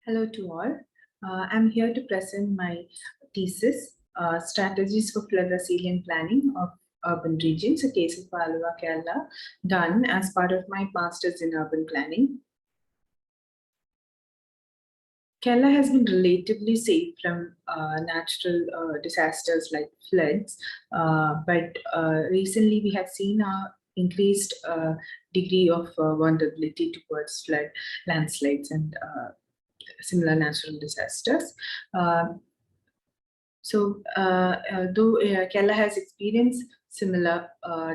Hello to all. I'm here to present my thesis, Strategies for Flood Resilient Planning of Urban Regions, a case of ALUVA, Kerala, done as part of my Masters in Urban Planning. Kerala has been relatively safe from natural disasters like floods, but recently we have seen a increased degree of vulnerability towards flood, landslides, and similar natural disasters. Though Kerala has experienced similar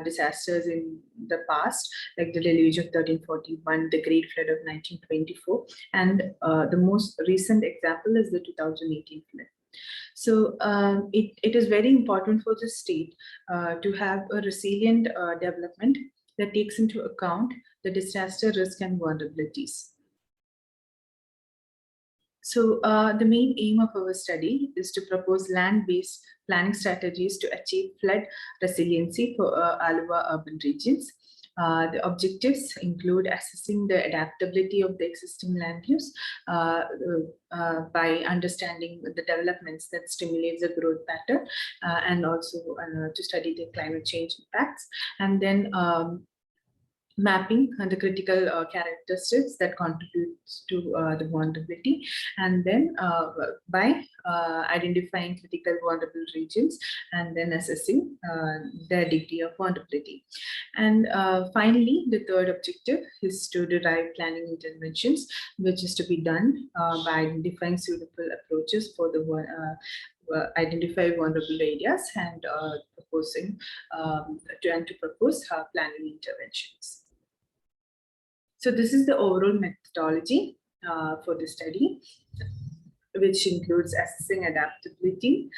disasters in the past, like the deluge of 1341, the Great Flood of 1924, and the most recent example is the 2018 flood. So it is very important for the state to have a resilient development that takes into account the disaster risk and vulnerabilities. So the main aim of our study is to propose land-based planning strategies to achieve flood resiliency for ALUVA urban regions. The objectives include assessing the adaptability of the existing land use by understanding the developments that stimulate the growth pattern and also to study the climate change impacts, and then mapping the critical characteristics that contributes to the vulnerability, and then by identifying critical vulnerable regions and then assessing their degree of vulnerability. And finally, the third objective is to derive planning interventions, which is to be done by identifying suitable approaches for the identify vulnerable areas and proposing to propose planning interventions. So this is the overall methodology for the study, which includes assessing adaptability,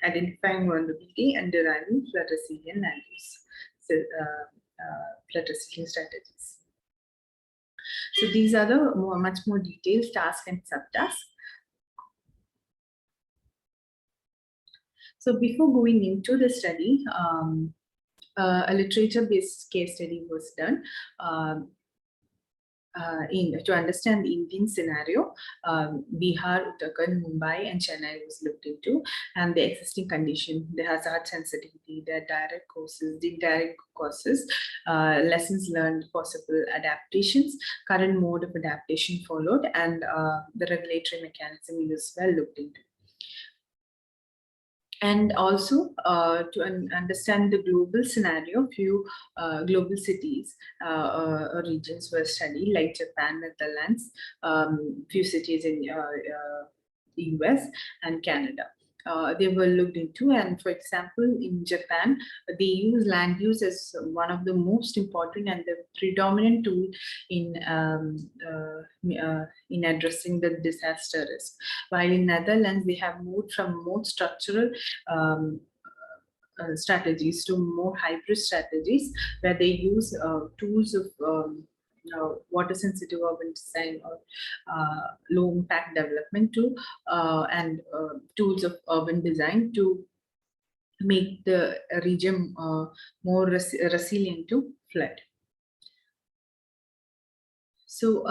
identifying vulnerability, and deriving flood resilient land use, flood resilient strategies. So these are the much more detailed tasks and subtasks. So before going into the study, a literature-based case study was done to understand the Indian scenario. Bihar, Uttarakhand, Mumbai, and Chennai was looked into, and the existing condition, the hazard sensitivity, the direct causes, the indirect causes, lessons learned, possible adaptations, current mode of adaptation followed, and the regulatory mechanism is well looked into. And also to understand the global scenario, few global cities or regions were studied, like Japan, Netherlands, few cities in the US and Canada. They were looked into, and for example, in Japan, they use land use as one of the most important and the predominant tool in addressing the disaster risk. While in Netherlands, they have moved from more structural strategies to more hybrid strategies, where they use tools of water sensitive urban design or low impact development to and tools of urban design to make the region more resilient to flood. So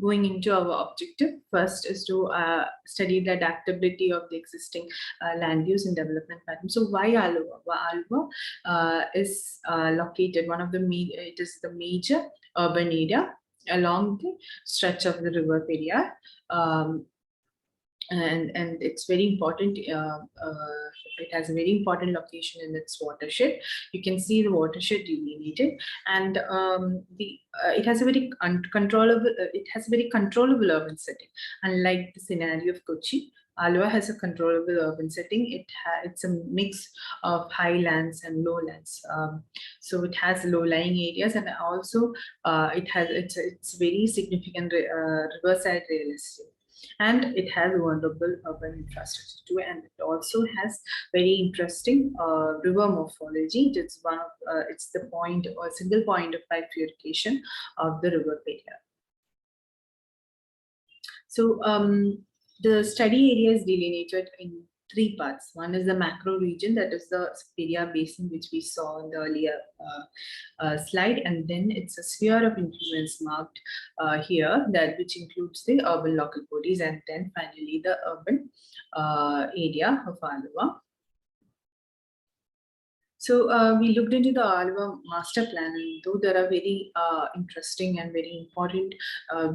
going into our objective, first is to study the adaptability of the existing land use and development patterns. So why ALUVA? ALUVA is located, it is the major urban area along the stretch of the river Periyar. And it's very important. It has a very important location in its watershed. You can see the watershed delineated, and it has a very uncontrollable. It has a very controllable urban setting. Unlike the scenario of Kochi, ALUVA has a controllable urban setting. It's a mix of highlands and lowlands. So it has low-lying areas, and also it's very significant riverside real estate. And it has vulnerable urban infrastructure too, and it also has very interesting river morphology. It's it's the point or single point of bifurcation of the river Periyar. So the study area is delineated in three parts. One is the macro region, that is the Superior Basin, which we saw in the earlier slide, and then it's a sphere of influence marked here, that which includes the urban local bodies, and then finally the urban area of ALUVA. So we looked into the ALUVA master plan, and though there are very interesting and very important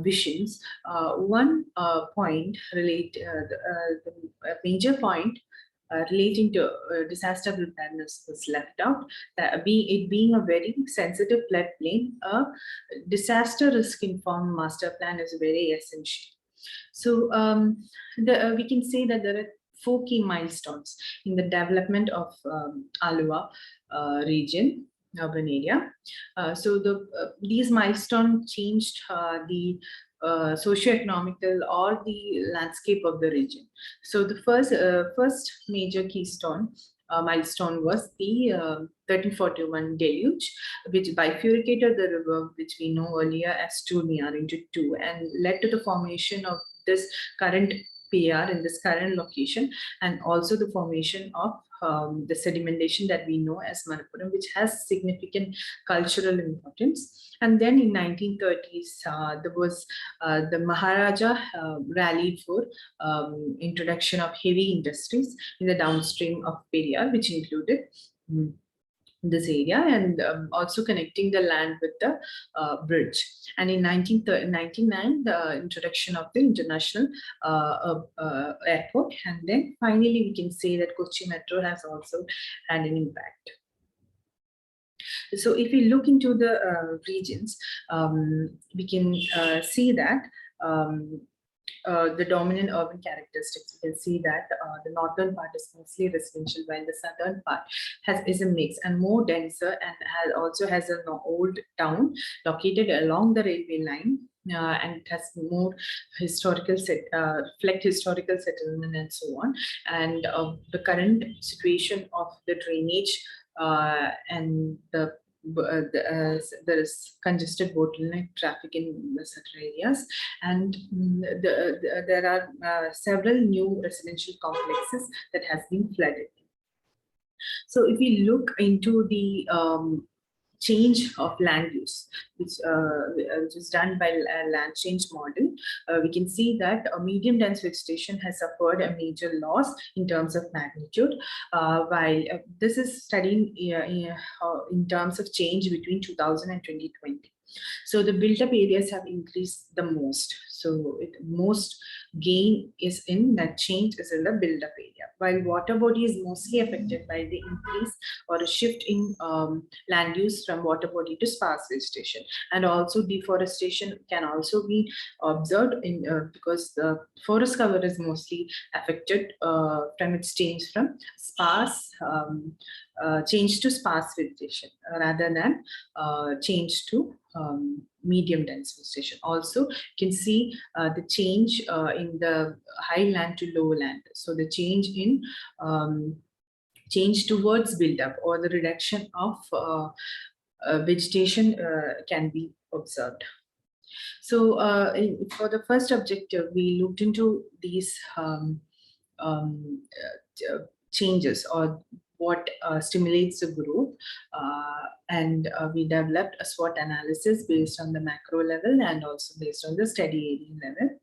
visions, one point the major point relating to disaster preparedness was left out. It being a very sensitive floodplain, a disaster risk informed master plan is very essential. So we can say that there are 4 key milestones in the development of ALUVA region, urban area. So these milestones changed the socio-economical or the landscape of the region. So the first major keystone milestone was the 1341 deluge, which bifurcated the river, which we know earlier as Turmia, into two, and led to the formation of this current PR in this current location, and also the formation of the sedimentation that we know as Manappuram, which has significant cultural importance. And then in 1930s, there was the Maharaja rallied for introduction of heavy industries in the downstream of Periyar, which included this area, and also connecting the land with the bridge. And in 1999, the introduction of the international airport, and then finally we can say that Kochi Metro has also had an impact. So if we look into the regions, we can see that the dominant urban characteristics. You can see that the northern part is mostly residential, while the southern part is a mix and more denser, and also has an old town located along the railway line. And it has more historical reflect historical settlement and so on. And the current situation of the drainage and there is congested bottleneck traffic in such areas, and there are several new residential complexes that has been flooded. So if we look into the change of land use, which is done by a land change model, we can see that a medium dense vegetation has suffered a major loss in terms of magnitude, while this is studied in terms of change between 2000 and 2020. So the built-up areas have increased the most. So most gain is in that change is in the build-up area, while water body is mostly affected by the increase or a shift in land use from water body to sparse vegetation. And also deforestation can also be observed in because the forest cover is mostly affected from its change from sparse change to sparse vegetation rather than change to medium dense vegetation. Also, you can see the change in the high land to low land. So the change in change towards build-up or the reduction of vegetation can be observed. So for the first objective, we looked into these changes or what stimulates the growth, and we developed a SWOT analysis based on the macro level and also based on the steady area level.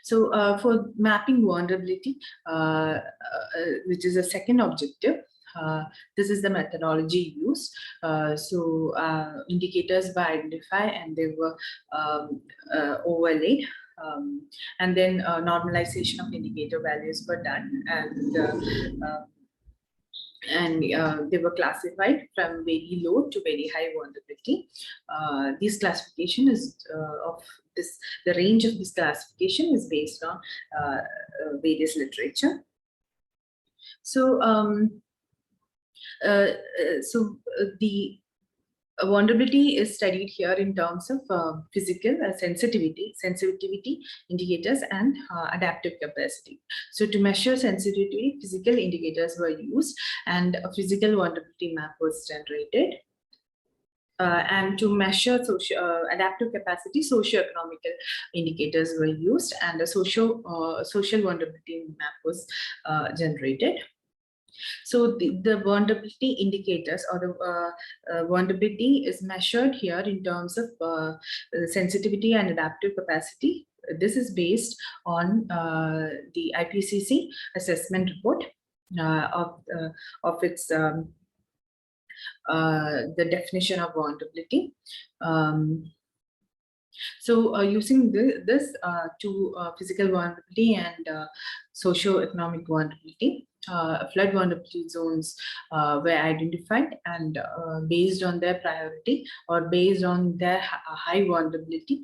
So for mapping vulnerability, which is a second objective, this is the methodology used. Indicators were identified and they were overlaid. And then normalization of indicator values were done, and they were classified from very low to very high vulnerability. This classification is the range of this classification is based on various literature. So, the vulnerability is studied here in terms of physical sensitivity indicators and adaptive capacity. So to measure sensitivity, physical indicators were used and a physical vulnerability map was generated. and to measure adaptive capacity, socio-economical indicators were used, and a social vulnerability map was generated. So the vulnerability indicators, or the vulnerability is measured here in terms of sensitivity and adaptive capacity. This is based on the IPCC assessment report of its the definition of vulnerability. So using this to physical vulnerability and socio-economic vulnerability, flood vulnerability zones were identified, and based on their priority or based on their high vulnerability,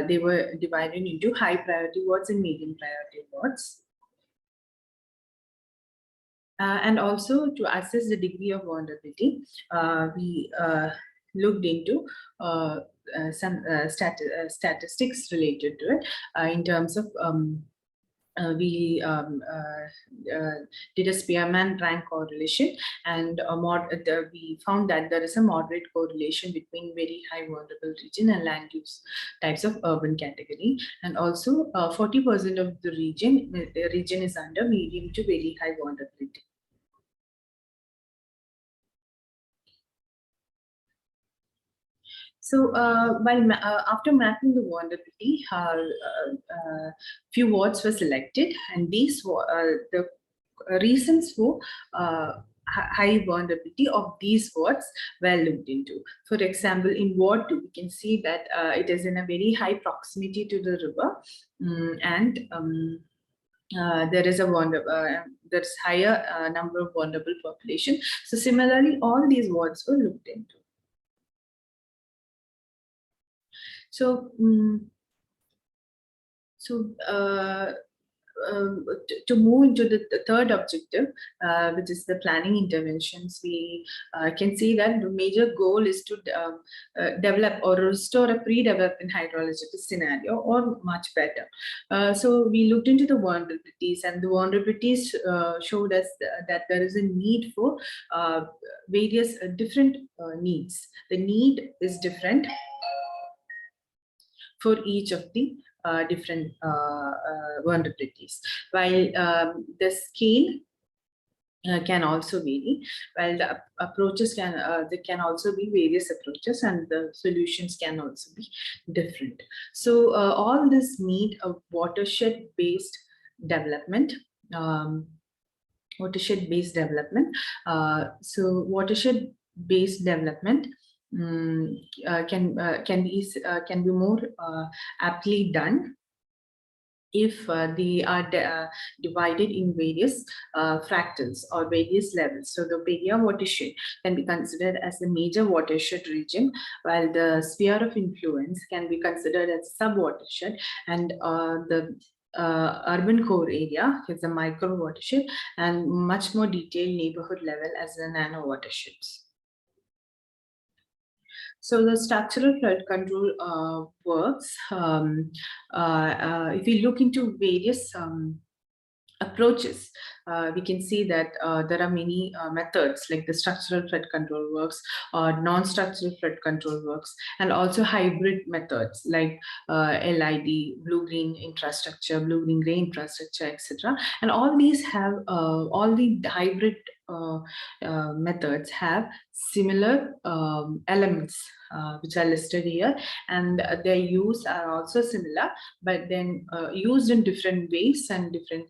they were divided into high priority wards and medium priority wards. And also to assess the degree of vulnerability, we looked into some statistics related to it in terms of we did a Spearman rank correlation, and we found that there is a moderate correlation between very high vulnerable region and land use types of urban category, and also 40% of the region is under medium to very high vulnerability. So after mapping the vulnerability, few wards were selected, and these the reasons for high vulnerability of these wards were looked into. For example, in Ward 2, we can see that it is in a very high proximity to the river, and there is a there's higher number of vulnerable population. So similarly, all these wards were looked into. So, to move into the third objective, which is the planning interventions, we can see that the major goal is to develop or restore a pre-development hydrological scenario, or much better. So we looked into the vulnerabilities, and the vulnerabilities showed us that there is a need for various different needs. The need is different for each of the different vulnerabilities, while the scale can also vary, while the approaches there can also be various approaches, and the solutions can also be different. So all this need a watershed-based development. Watershed-based development. So watershed-based development can be more aptly done if they are divided in various fractals or various levels. So the Peria watershed can be considered as the major watershed region, while the sphere of influence can be considered as sub-watershed, and the urban core area is a micro watershed, and much more detailed neighborhood level as the nano watersheds. So the structural flood control works. If we look into various approaches, we can see that there are many methods, like the structural flood control works, or non-structural flood control works, and also hybrid methods like LID, blue-green infrastructure, blue-green-gray infrastructure, etc. And all these have, all the hybrid methods have similar elements which are listed here, and their use are also similar, but then used in different ways and different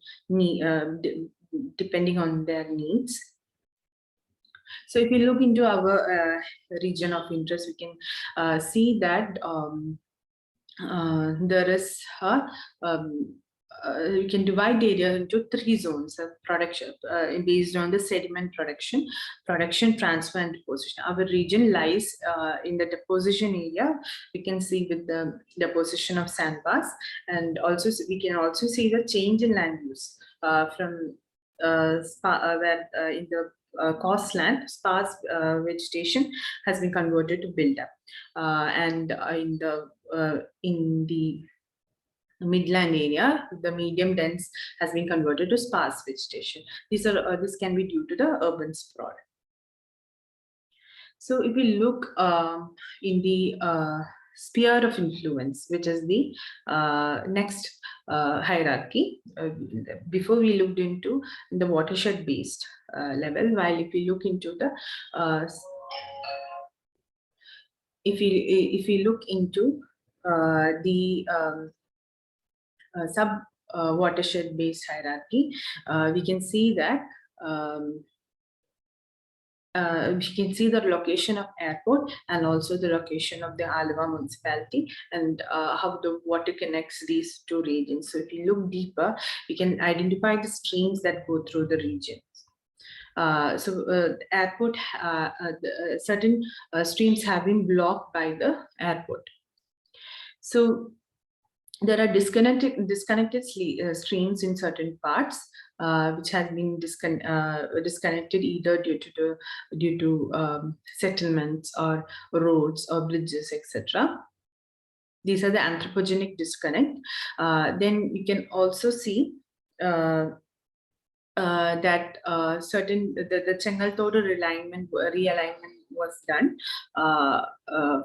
depending on their needs. So if we look into our region of interest, we can see that there is you can divide the area into 3 zones of production based on the sediment production, transfer, and deposition. Our region lies in the deposition area. We can see with the deposition of sandbars, and also we can also see the change in land use from where in the coastland, sparse vegetation has been converted to build up, and in the midland area, the medium dense has been converted to sparse vegetation. This can be due to the urban sprawl. So if we look in the sphere of influence, which is the next hierarchy, before we looked into the watershed based level, while if we look into the if we look into the sub watershed based hierarchy, we can see that we can see the location of airport and also the location of the ALUVA municipality, and how the water connects these two regions. So if you look deeper, we can identify the streams that go through the region. Airport, certain streams have been blocked by the airport. So there are disconnected streams in certain parts, which has been disconnected either due to settlements or roads or bridges, etc. These are the anthropogenic disconnect. Then you can also see that certain the Chengalthodu realignment was done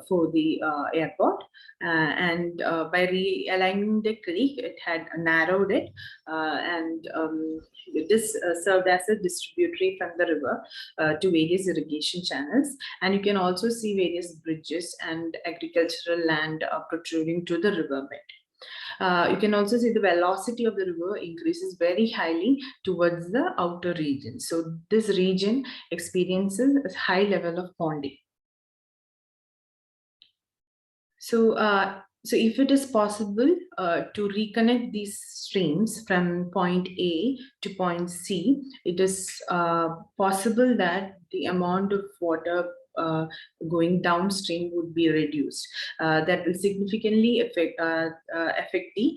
for the airport, and by realigning the creek, it had narrowed it, and this served as a distributary from the river to various irrigation channels. And you can also see various bridges and agricultural land protruding to the riverbed. You can also see the velocity of the river increases very highly towards the outer region. So this region experiences a high level of ponding. So, so if it is possible to reconnect these streams from point A to point C, it is possible that the amount of water going downstream would be reduced. That will significantly affect the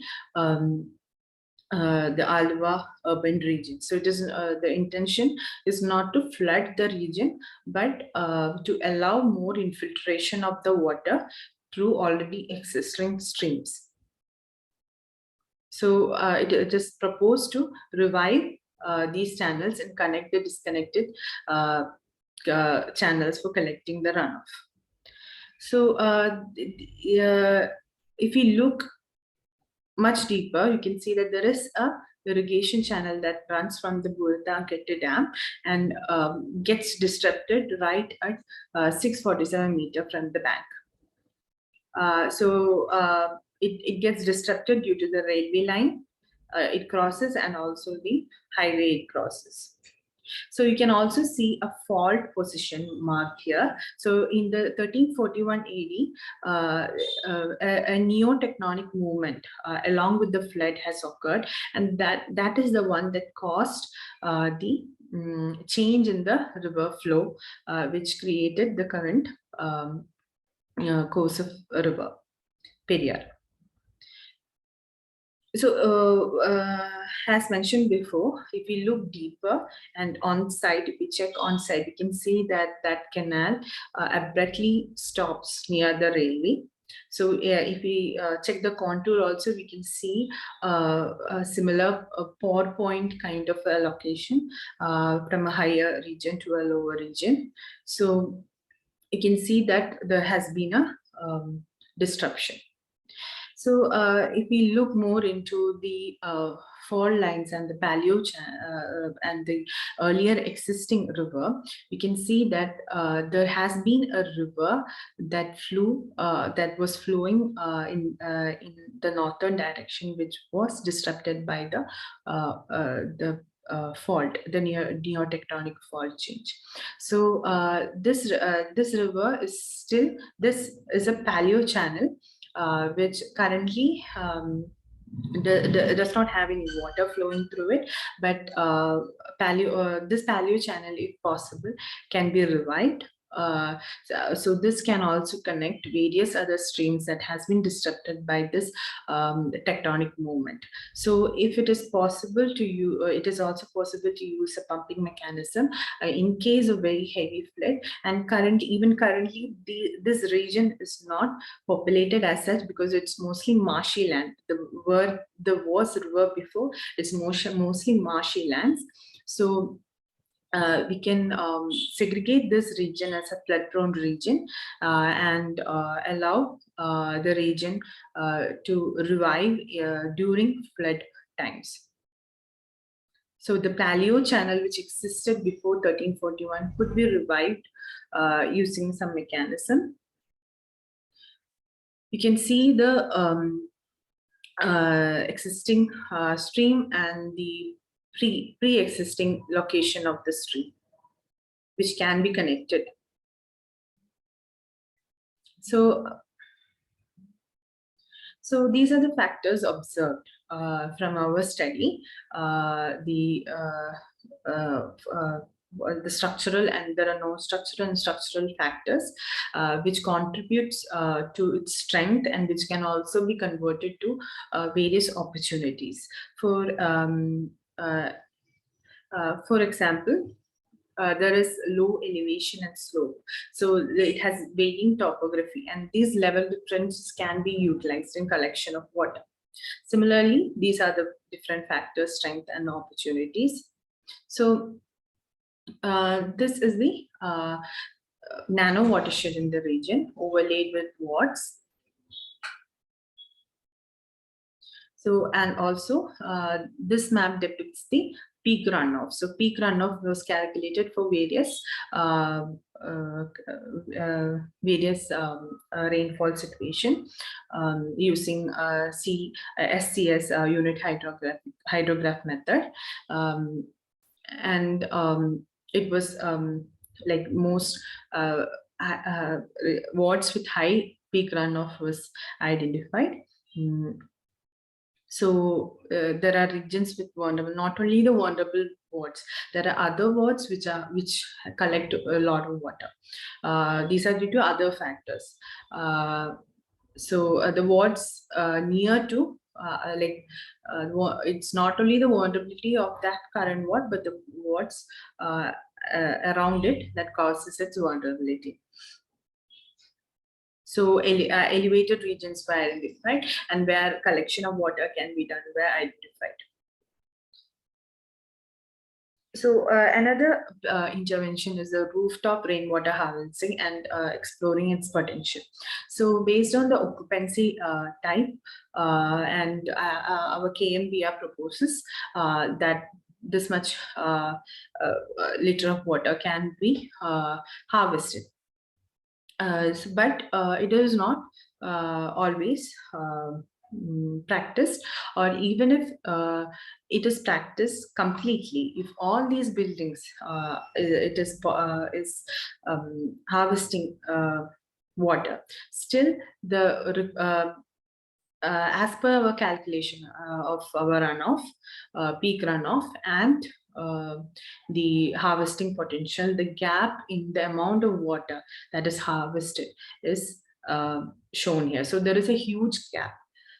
ALUVA urban region. So it is the intention is not to flood the region, but to allow more infiltration of the water through already existing streams. So it is proposed to revive these channels and connect the disconnected channels for collecting the runoff. So if we look much deeper, you can see that there is a irrigation channel that runs from the Burdankette Dam and gets disrupted right at 647 meters from the bank. It gets disrupted due to the railway line it crosses, and also the highway it crosses. So you can also see a fault position marked here. So in the 1341 AD, a neotectonic movement along with the flood has occurred, and that is the one that caused the change in the river flow, which created the current course of river Periyar. So as mentioned before, if we look deeper and on site, if we check on site, we can see that that canal abruptly stops near the railway. So if we check the contour also, we can see a similar pour point kind of a location from a higher region to a lower region. So you can see that there has been a disruption. So if we look more into the fault lines and the paleo and the earlier existing river, we can see that there has been a river that was flowing in the northern direction, which was disrupted by the fault, the neotectonic fault change. So this river is still, this is a paleo channel, which currently does not have any water flowing through it, but this paleo channel, if possible, can be revived. So this can also connect various other streams that has been disrupted by this tectonic movement. So if it is possible to use, it is also possible to use a pumping mechanism in case of very heavy flood. And currently, this region is not populated as such, because it's mostly marshy land. Where there was a river before, it's mostly marshy lands. So we can segregate this region as a flood-prone region and allow the region to revive during flood times. So the paleo channel, which existed before 1341, could be revived using some mechanism. You can see the existing stream and the pre-existing location of the stream, which can be connected. So these are the factors observed from our study. The structural, and there are no structural and structural factors which contributes to its strength, and which can also be converted to various opportunities. For example, there is low elevation and slope. So it has varying topography, and these level differences can be utilized in collection of water. Similarly, these are the different factors, strength and opportunities. So this is the nano watershed in the region overlaid with watts. So, and also this map depicts the peak runoff. So peak runoff was calculated for various rainfall situation using SCS unit hydrograph method, and it was like most wards with high peak runoff was identified. So there are regions with vulnerable, not only the vulnerable wards, there are other wards which collect a lot of water. These are due to other factors. So the wards near to it's not only the vulnerability of that current ward, but the wards around it that causes its vulnerability. So elevated regions were identified, and where collection of water can be done were identified. So another intervention is the rooftop rainwater harvesting and exploring its potential. So based on the occupancy type and our KMBR proposes that this much liter of water can be harvested. But it is not always practiced, or even if it is practiced completely, if all these buildings it is harvesting water, still the as per our calculation of our runoff, peak runoff, and the harvesting potential, the gap in the amount of water that is harvested is shown here. So there is a huge gap.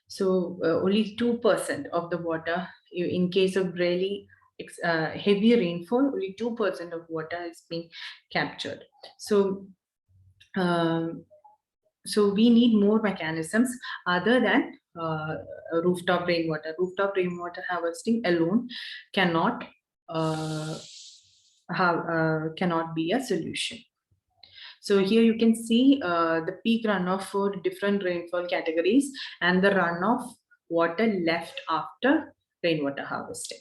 So only 2% of the water, in case of really heavy rainfall, only 2% of water is being captured. So so we need more mechanisms other than rooftop rainwater. Rooftop rainwater harvesting alone cannot be a solution. So here you can see the peak runoff for different rainfall categories and the runoff water left after rainwater harvesting.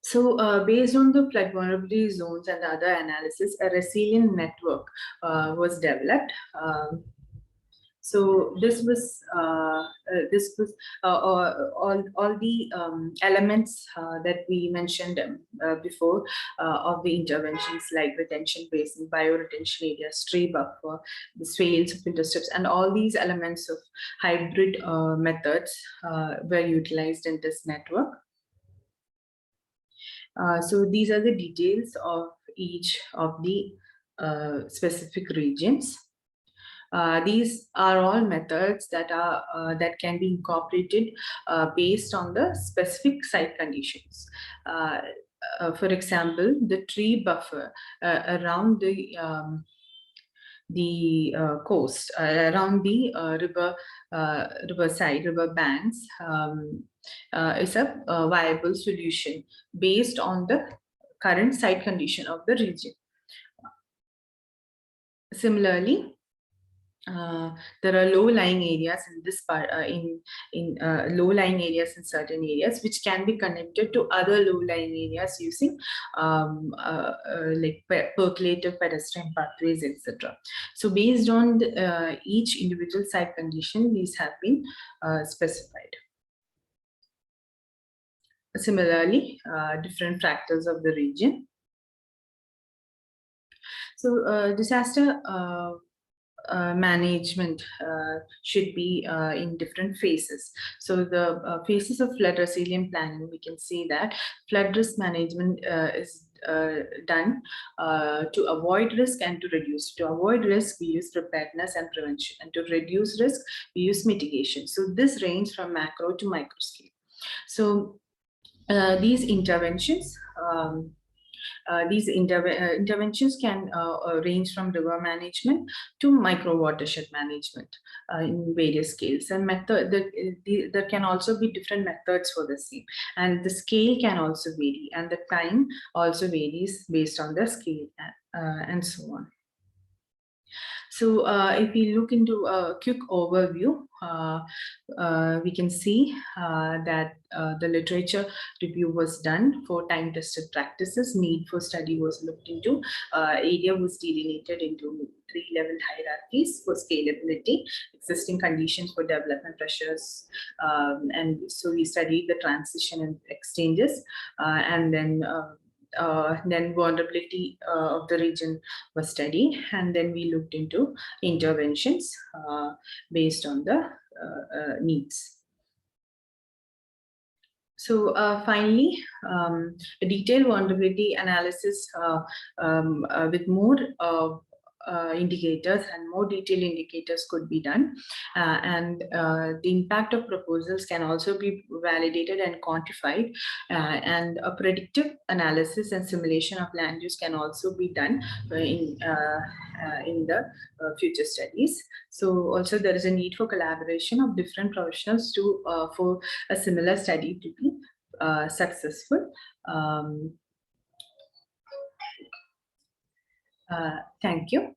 So based on the flood vulnerability zones and other analysis, a resilient network was developed. So this was all the elements that we mentioned before of the interventions, like retention basin, bioretention areas, tree buffer, the swales of intercepts, and all these elements of hybrid methods were utilized in this network. So these are the details of each of the specific regions. These are all methods that are that can be incorporated based on the specific site conditions. For example, the tree buffer around the coast, around the river banks, is a viable solution based on the current site condition of the region. Similarly, there are low-lying areas in this part, low-lying areas in certain areas, which can be connected to other low-lying areas using like percolative pedestrian pathways, etc. So based on each individual site condition, these have been specified. Similarly, different factors of the region. So disaster management should be in different phases. So the phases of flood resilient planning, we can see that flood risk management is done to avoid risk and to reduce. To avoid risk, we use preparedness and prevention, and to reduce risk, we use mitigation. So this ranges from macro to micro scale. So these interventions interventions can range from river management to micro watershed management in various scales. And there can also be different methods for the same. And the scale can also vary, and the time also varies based on the scale and so on. So if we look into a quick overview, we can see that the literature review was done for time-tested practices. Need for study was looked into. Area was delineated into 3-level hierarchies for scalability, existing conditions for development pressures, and so we studied the transition and exchanges, and then vulnerability of the region was studied, and then we looked into interventions based on the needs. So finally, a detailed vulnerability analysis with more indicators and more detailed indicators could be done, and the impact of proposals can also be validated and quantified, and a predictive analysis and simulation of land use can also be done in the future studies. So also there is a need for collaboration of different professionals to for a similar study to be successful. Thank you.